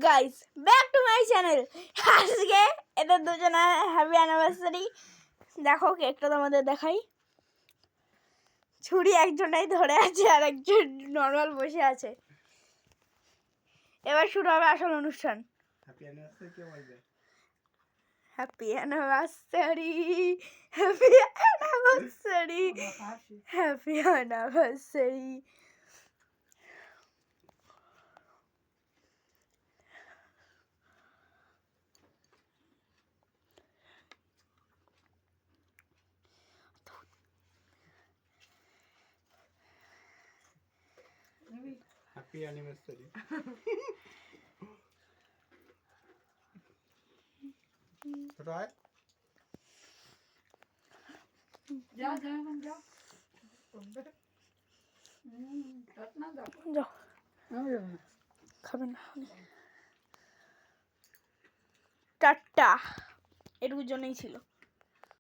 Guys, back to my channel. আজকে এদের দুজনের হ্যাপি অ্যানিভার্সারি। দেখো কেকটা তোমাদের দেখাই। ছুরি একজনেই ধরে আছে আর একজন নর্মাল বসে আছে। এবার শুরু হবে আসল অনুষ্ঠান। হ্যাপি অ্যানিভার্সারি কে বলবে? Happy anniversary, happy anniversary, happy anniversary. Happy anniversary. ছোট হয় যা যা যা যাও, খাবে না। টাটা, এটুকুর জন্যই ছিল।